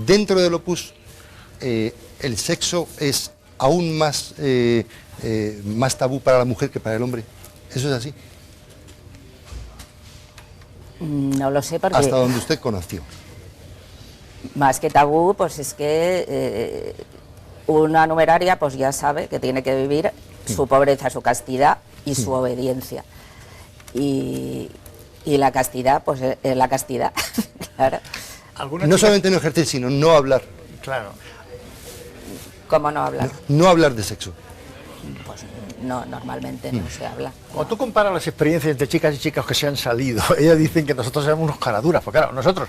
dentro del Opus el sexo es aún más, más tabú para la mujer que para el hombre. ¿Eso es así? No lo sé porque... Hasta donde usted conoció. Más que tabú, pues es que una numeraria pues ya sabe que tiene que vivir su pobreza, su castidad y su obediencia. Y la castidad, pues es la castidad, claro. No solamente no ejercer, sino no hablar. Claro. ¿Cómo no hablar? No hablar de sexo. Pues no, normalmente no se habla. Cuando tú comparas las experiencias de chicas y chicos que se han salido, ellas dicen que nosotros éramos unos caraduras, porque claro, nosotros,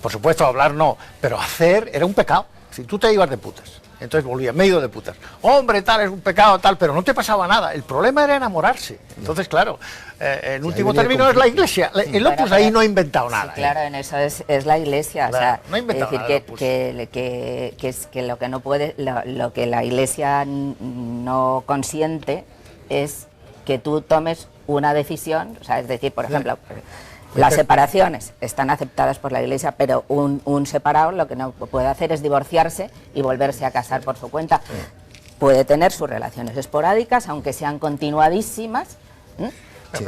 por supuesto, hablar no, pero hacer era un pecado. Si tú te ibas de putas, entonces volvías medio de putas. Hombre, tal, es un pecado, tal, pero no te pasaba nada. El problema era enamorarse. Entonces, claro, en último término es la Iglesia. El Opus ahí no ha inventado nada. Sí, claro, en eso es la Iglesia. Claro, o sea, no ha inventado es decir, nada, que lo que no puede, lo que la Iglesia no consiente es que tú tomes una decisión, o sea, es decir, por ejemplo, las separaciones están aceptadas por la Iglesia, pero un separado lo que no puede hacer es divorciarse y volverse a casar por su cuenta. Puede tener sus relaciones esporádicas, aunque sean continuadísimas,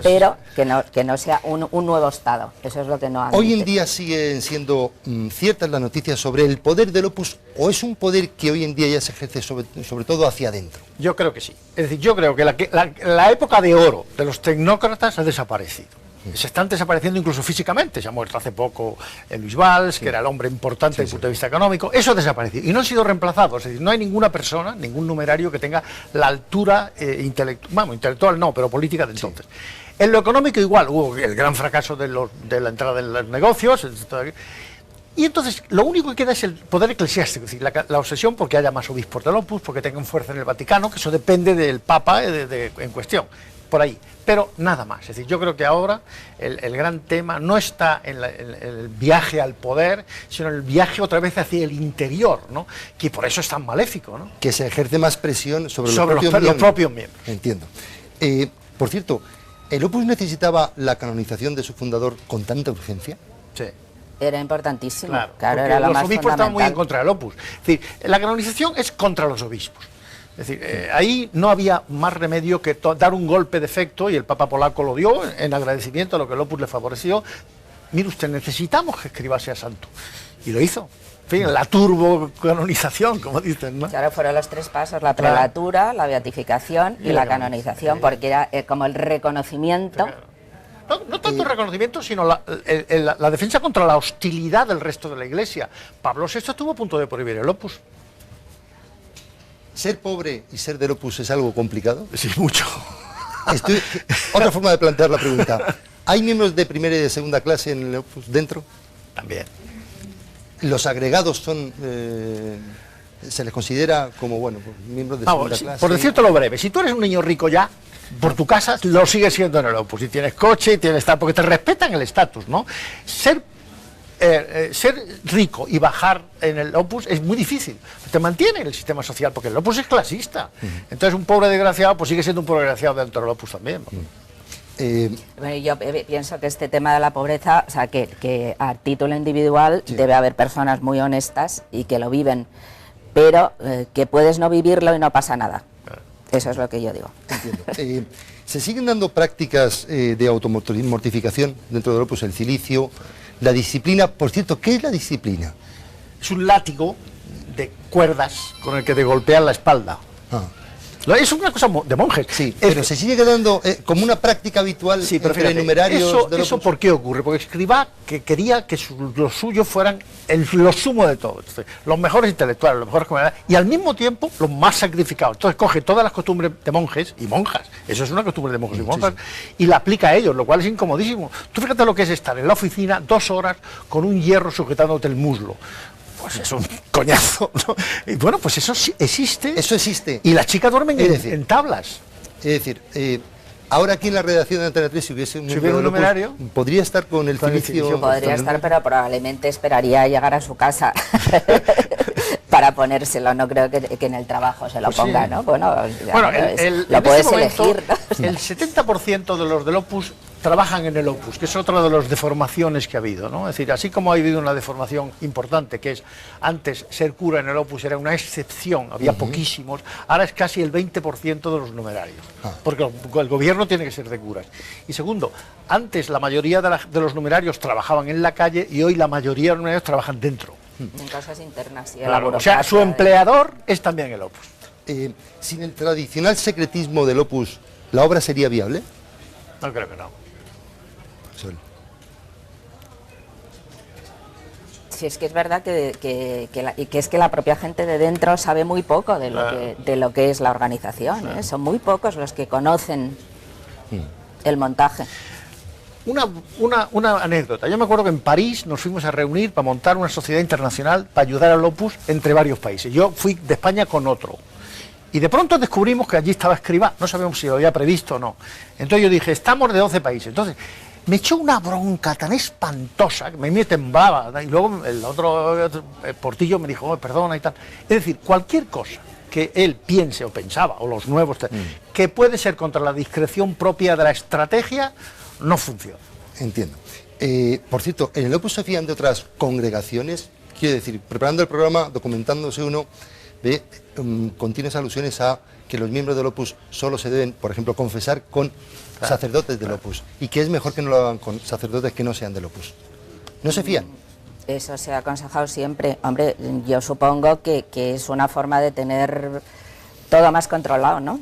pero que no sea un nuevo Estado. Eso es lo que no admite. Hoy en día siguen siendo ciertas las noticias sobre el poder del Opus, o es un poder que hoy en día ya se ejerce sobre todo hacia adentro. Yo creo que sí. Es decir, yo creo que la época de oro de los tecnócratas ha desaparecido. Se están desapareciendo incluso físicamente. Se ha muerto hace poco Luis Valls, que era el hombre importante desde el punto de vista económico. Eso ha desaparecido y no han sido reemplazados. Es decir, no hay ninguna persona, ningún numerario que tenga la altura intelectual, vamos, intelectual no, pero política de entonces. En lo económico igual, hubo el gran fracaso de la entrada en los negocios. Y entonces lo único que queda es el poder eclesiástico, es decir, la obsesión porque haya más obispos del Opus, porque tengan fuerza en el Vaticano, que eso depende del Papa en cuestión. Por ahí, pero nada más. Es decir, yo creo que ahora el gran tema no está en el viaje al poder, sino en el viaje otra vez hacia el interior, ¿no? Que por eso es tan maléfico, ¿no? Que se ejerce más presión sobre los propios miembros. Entiendo. Por cierto, ¿el Opus necesitaba la canonización de su fundador con tanta urgencia? Sí. Era importantísimo. Claro, era lo los más obispos estaban muy en fundamental. contra del Opus. Es decir, la canonización es contra los obispos. Es decir, ahí no había más remedio que dar un golpe de efecto, y el Papa polaco lo dio en agradecimiento a lo que el Opus le favoreció. Mire usted, necesitamos que Escrivá sea santo. Y lo hizo. En fin, la turbocanonización, como dicen, ¿no? Claro, fueron los tres pasos: la prelatura, la beatificación y la canonización, porque era como el reconocimiento. No tanto el reconocimiento, sino la defensa contra la hostilidad del resto de la Iglesia. Pablo VI estuvo a punto de prohibir el Opus. ¿Ser pobre y ser del Opus es algo complicado? Sí, mucho. Otra forma de plantear la pregunta. ¿Hay miembros de primera y de segunda clase en el Opus dentro? También. ¿Los agregados son... se les considera como, bueno, miembros de segunda clase? Por decirte lo breve, si tú eres un niño rico ya, por tu casa lo sigues siendo en el Opus. Si tienes coche, tienes tal, porque te respetan el estatus, ¿no? Ser rico y bajar en el Opus es muy difícil. Te mantiene en el sistema social, porque el Opus es clasista. Entonces un pobre desgraciado pues sigue siendo un pobre desgraciado dentro del Opus también, ¿no? Bueno, yo pienso que este tema de la pobreza, o sea, que a título individual debe haber personas muy honestas y que lo viven, pero que puedes no vivirlo y no pasa nada. Eso es lo que yo digo. Entiendo. ¿Se siguen dando prácticas de automortificación dentro del Opus? El cilicio, la disciplina. Por cierto, ¿qué es la disciplina? Es un látigo de cuerdas con el que te golpean la espalda. Es una cosa de monjes. Sí, pero se sigue dando como una práctica habitual entre numerarios. ¿Eso por qué ocurre? Porque Escrivá que quería que los suyos fueran lo sumo de todo. Entonces, los mejores intelectuales, los mejores comunidades, y al mismo tiempo los más sacrificados. Entonces coge todas las costumbres de monjes y monjas, eso es una costumbre de monjes y monjas, y la aplica a ellos, lo cual es incomodísimo. Tú fíjate lo que es estar en la oficina 2 horas con un hierro sujetándote el muslo. Pues es un coñazo, ¿no? Y bueno, pues eso sí existe. Eso existe. Y las chicas duermen en tablas. Es decir, ahora aquí en la redacción de Antena 3, si hubiese un numerario, podría estar con el cilicio. Podría estar, pero probablemente esperaría a llegar a su casa para ponérselo. No creo que en el trabajo se lo ponga, ¿no? Bueno, lo puedes elegir, ¿no? El 70% de los del Opus trabajan en el Opus, que es otra de las deformaciones que ha habido, ¿no? Es decir, así como ha habido una deformación importante, que es antes ser cura en el Opus era una excepción, había poquísimos, ahora es casi el 20% de los numerarios, porque el gobierno tiene que ser de curas. Y segundo, antes la mayoría de los numerarios trabajaban en la calle y hoy la mayoría de los numerarios trabajan dentro. En cosas internas. Y Claro, o sea, su empleador es también el Opus. Sin el tradicional secretismo del Opus, ¿la obra sería viable? No creo que no. Sol. Sí, es que es verdad que es que la propia gente de dentro sabe muy poco de lo que es la organización, ¿eh? Son muy pocos los que conocen el montaje. Una anécdota. Yo me acuerdo que en París nos fuimos a reunir para montar una sociedad internacional para ayudar al Opus entre varios países. Yo fui de España con otro. Y de pronto descubrimos que allí estaba Escribá. No sabíamos si lo había previsto o no. Entonces yo dije, estamos de 12 países. Entonces me echó una bronca tan espantosa que me temblaba. Y luego el otro Portillo me dijo, perdona y tal. Es decir, cualquier cosa que él piense o pensaba, o los nuevos, que puede ser contra la discreción propia de la estrategia, no funciona. Entiendo. Por cierto, en el Opus se fían de otras congregaciones, quiero decir, preparando el programa, documentándose uno, ve continuas alusiones a que los miembros del Opus solo se deben, por ejemplo, confesar con sacerdotes del Opus, y que es mejor que no lo hagan con sacerdotes que no sean del Opus. ¿No se fían? Eso se ha aconsejado siempre. Hombre, yo supongo que es una forma de tener todo más controlado, ¿no?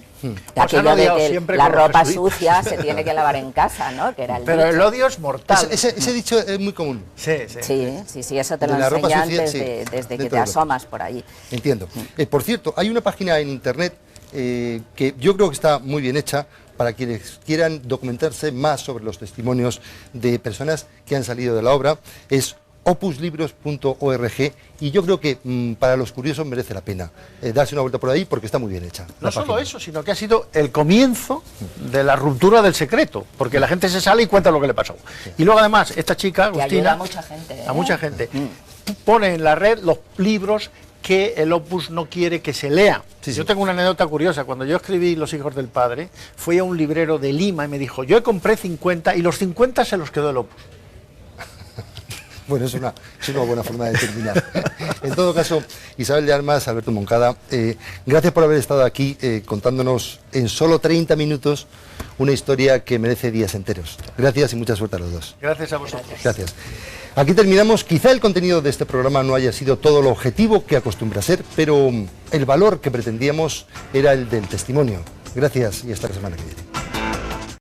Aquello de que la ropa sucia se tiene que lavar en casa, ¿no? Que era Pero dicho. el odio es mortal. Ese dicho es muy común. Sí, eso te lo De la ropa enseñan sucia, desde que dentro te del asomas por allí. Entiendo. Por cierto, hay una página en internet que yo creo que está muy bien hecha para quienes quieran documentarse más sobre los testimonios de personas que han salido de la obra. Es opuslibros.org, y yo creo que para los curiosos merece la pena darse una vuelta por ahí porque está muy bien hecha. No solo eso, sino que ha sido el comienzo de la ruptura del secreto, porque la gente se sale y cuenta lo que le pasó. Y luego además esta chica, Agustina, a mucha gente, a mucha gente, pone en la red los libros que el Opus no quiere que se lea. Yo tengo una anécdota curiosa. Cuando yo escribí Los hijos del padre, fui a un librero de Lima y me dijo, yo compré 50 y los 50 se los quedó el Opus. Bueno, es una buena forma de terminar. En todo caso, Isabel de Armas, Alberto Moncada, gracias por haber estado aquí contándonos en solo 30 minutos una historia que merece días enteros. Gracias y mucha suerte a los dos. Gracias a vosotros. Gracias. Aquí terminamos. Quizá el contenido de este programa no haya sido todo lo objetivo que acostumbra ser, pero el valor que pretendíamos era el del testimonio. Gracias y hasta la semana que viene.